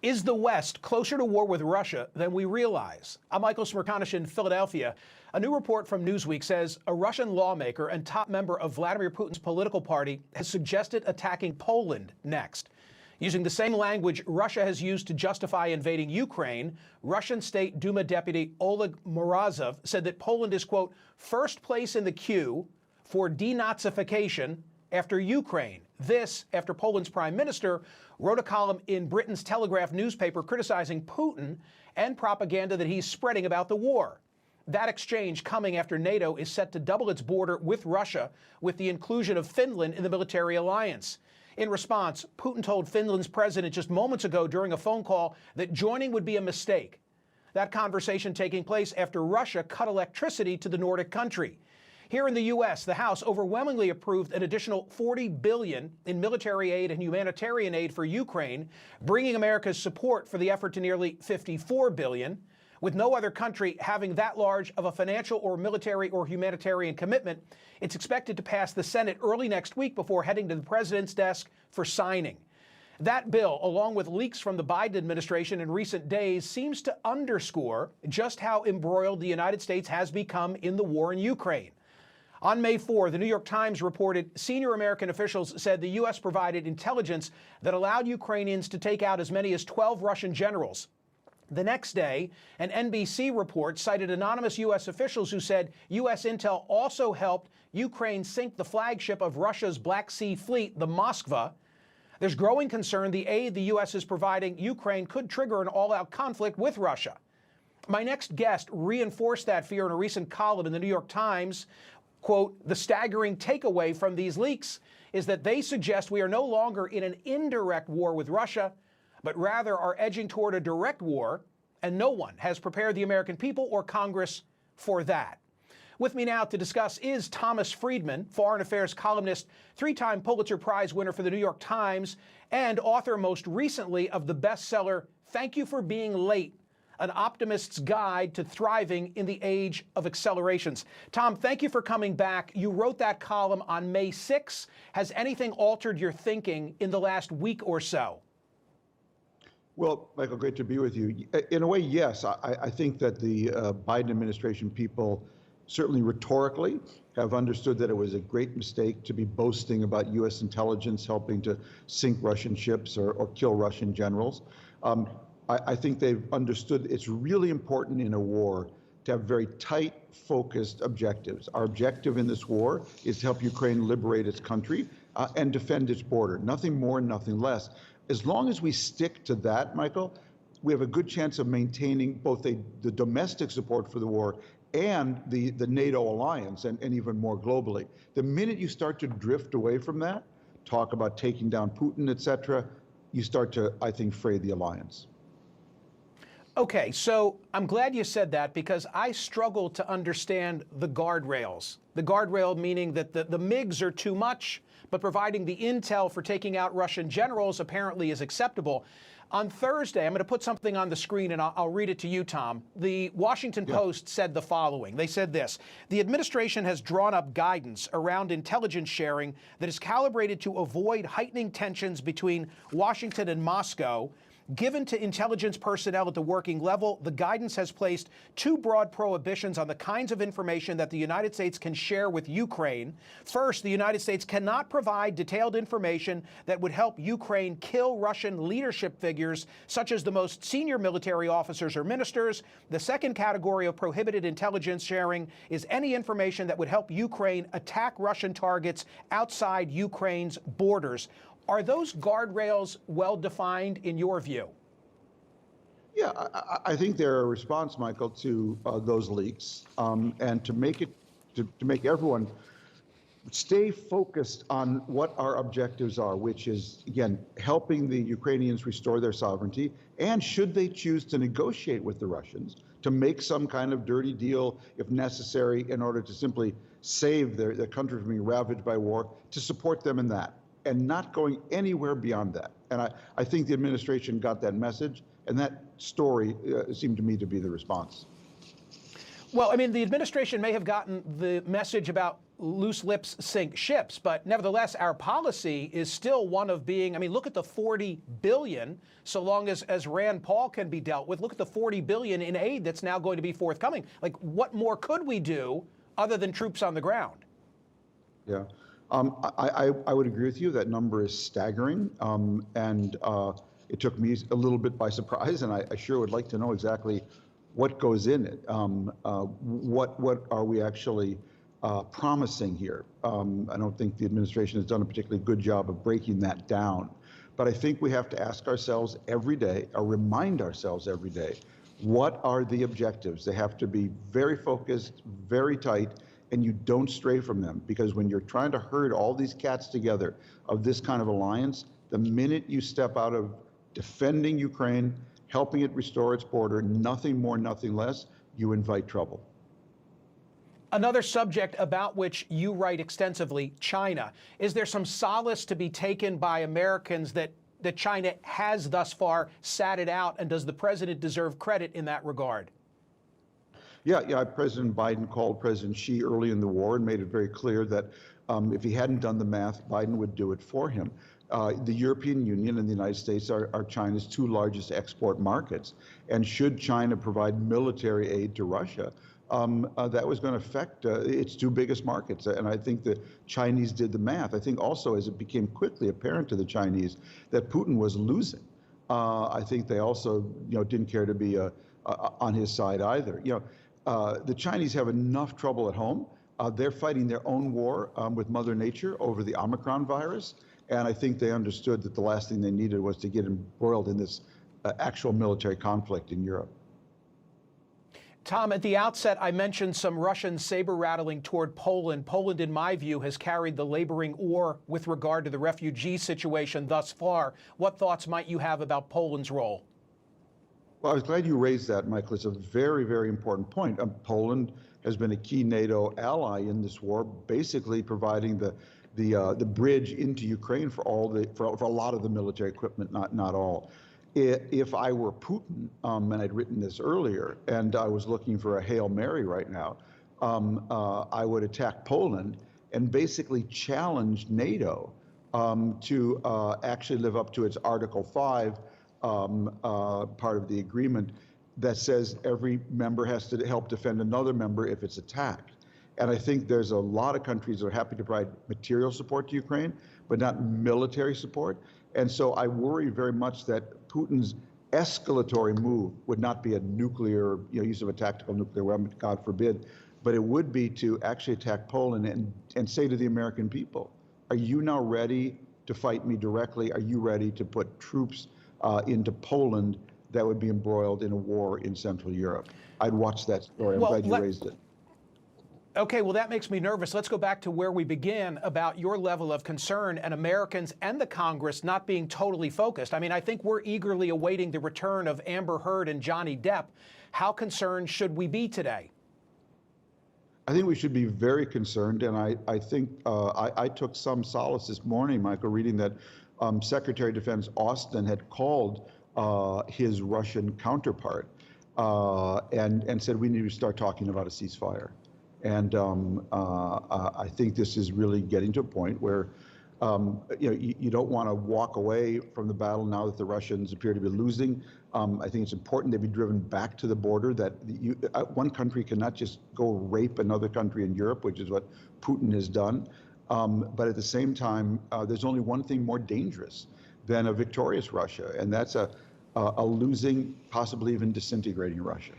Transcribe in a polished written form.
Is the West closer to war with Russia than we realize? I'm Michael Smerconish in Philadelphia. A new report from Newsweek says a Russian lawmaker and top member of Vladimir Putin's political party has suggested attacking Poland next. Using the same language Russia has used to justify invading Ukraine, Russian State Duma Deputy Oleg Morozov said that Poland is, quote, first place in the queue for denazification after Ukraine. This after Poland's prime minister wrote a column in Britain's Telegraph newspaper criticizing Putin and propaganda that he's spreading about the war. That exchange coming after NATO is set to double its border with Russia with the inclusion of Finland in the military alliance. In response, Putin told Finland's president just moments ago during a phone call that joining would be a mistake. That conversation taking place after Russia cut electricity to the Nordic country. Here in the U.S., the House overwhelmingly approved an additional $40 billion in military aid and humanitarian aid for Ukraine, bringing America's support for the effort to nearly $54 billion. With no other country having that large of a financial or military or humanitarian commitment, it's expected to pass the Senate early next week before heading to the president's desk for signing. That bill, along with leaks from the Biden administration in recent days, seems to underscore just how embroiled the United States has become in the war in Ukraine. On May 4, the New York Times reported senior American officials said the U.S. provided intelligence that allowed Ukrainians to take out as many as 12 Russian generals. The next day, an NBC report cited anonymous U.S. officials who said U.S. intel also helped Ukraine sink the flagship of Russia's Black Sea Fleet, the Moskva. There's growing concern the aid the U.S. is providing Ukraine could trigger an all-out conflict with Russia. My next guest reinforced that fear in a recent column in the New York Times. Quote, the staggering takeaway from these leaks is that they suggest we are no longer in an indirect war with Russia, but rather are edging toward a direct war, and no one has prepared the American people or Congress for that. With me now to discuss is Thomas Friedman, foreign affairs columnist, three-time Pulitzer Prize winner for the New York Times, and author most recently of the bestseller, Thank You for Being Late, An Optimist's Guide to Thriving in the Age of Accelerations. Tom, thank you for coming back. You wrote that column on May 6. Has anything altered your thinking in the last week or so? Well, Michael, great to be with you. In a way, yes. I think that the Biden administration people certainly rhetorically have understood that it was a great mistake to be boasting about U.S. intelligence helping to sink Russian ships or kill Russian generals. I think they've understood it's really important in a war to have very tight, focused objectives. Our objective in this war is to help Ukraine liberate its country and defend its border. Nothing more, nothing less. As long as we stick to that, Michael, we have a good chance of maintaining both the domestic support for the war and the NATO alliance and even more globally. The minute you start to drift away from that, talk about taking down Putin, et cetera, you start to, I think, fray the alliance. Okay, so I'm glad you said that because I struggle to understand the guardrails. The guardrail meaning that the MiGs are too much, but providing the intel for taking out Russian generals apparently is acceptable. On Thursday, I'm going to put something on the screen and I'll read it to you, Tom. The Washington Post said the following. They said this: the administration has drawn up guidance around intelligence sharing that is calibrated to avoid heightening tensions between Washington and Moscow. Given to intelligence personnel at the working level, the guidance has placed two broad prohibitions on the kinds of information that the United States can share with Ukraine. First, the United States cannot provide detailed information that would help Ukraine kill Russian leadership figures, such as the most senior military officers or ministers. The second category of prohibited intelligence sharing is any information that would help Ukraine attack Russian targets outside Ukraine's borders. Are those guardrails well defined in your view? Yeah, I think they're a response, Michael, to those leaks, and to make everyone stay focused on what our objectives are, which is, again, helping the Ukrainians restore their sovereignty, and should they choose to negotiate with the Russians to make some kind of dirty deal, if necessary, in order to simply save their country from being ravaged by war, to support them in that, and not going anywhere beyond that. And I think the administration got that message, and that story seemed to me to be the response. Well, I mean, the administration may have gotten the message about loose lips sink ships, but nevertheless, our policy is still one of being, I mean, look at the 40 billion, so long as Rand Paul can be dealt with. Look at the 40 billion in aid that's now going to be forthcoming. Like, what more could we do other than troops on the ground? Yeah, I would agree with you. That number is staggering, and it took me a little bit by surprise, and I sure would like to know exactly what goes in it. What are we actually promising here? I don't think the administration has done a particularly good job of breaking that down. But I think we have to ask ourselves every day, or remind ourselves every day, what are the objectives? They have to be very focused, very tight, and you don't stray from them. Because when you're trying to herd all these cats together of this kind of alliance, the minute you step out of defending Ukraine, helping it restore its border, nothing more, nothing less, you invite trouble. Another subject about which you write extensively, China. Is there some solace to be taken by Americans that China has thus far sat it out, and does the president deserve credit in that regard? Yeah. President Biden called President Xi early in the war and made it very clear that if he hadn't done the math, Biden would do it for him. The European Union and the United States are China's two largest export markets. And should China provide military aid to Russia, that was going to affect its two biggest markets. And I think the Chinese did the math. I think also, as it became quickly apparent to the Chinese that Putin was losing, I think they also didn't care to be on his side either. The Chinese have enough trouble at home. They're fighting their own war with Mother Nature over the Omicron virus. And I think they understood that the last thing they needed was to get embroiled in this actual military conflict in Europe. Tom, at the outset, I mentioned some Russian saber-rattling toward Poland. Poland, in my view, has carried the laboring oar with regard to the refugee situation thus far. What thoughts might you have about Poland's role? Well, I was glad you raised that, Michael. It's a very, very important point. Poland has been a key NATO ally in this war, basically providing the bridge into Ukraine for a lot of the military equipment, not all. If I were Putin, and I'd written this earlier, and I was looking for a Hail Mary right now, I would attack Poland and basically challenge NATO to actually live up to its Article 5 part of the agreement that says every member has to help defend another member if it's attacked. And I think there's a lot of countries that are happy to provide material support to Ukraine, but not military support. And so I worry very much that Putin's escalatory move would not be a nuclear, use of a tactical nuclear weapon, God forbid, but it would be to actually attack Poland and say to the American people, are you now ready to fight me directly? Are you ready to put troops into Poland that would be embroiled in a war in Central Europe? I'd watch that story. I'm glad you raised it. Okay, well, that makes me nervous. Let's go back to where we began about your level of concern and Americans and the Congress not being totally focused. I mean, I think we're eagerly awaiting the return of Amber Heard and Johnny Depp. How concerned should we be today? I think we should be very concerned, and I think I took some solace this morning, Michael, reading that Secretary of Defense Austin had called his Russian counterpart and said we need to start talking about a ceasefire. And I think this is really getting to a point where you don't want to walk away from the battle now that the Russians appear to be losing. I think it's important they be driven back to the border, that one country cannot just go rape another country in Europe, which is what Putin has done. But at the same time, there's only one thing more dangerous than a victorious Russia, and that's a losing, possibly even disintegrating Russia.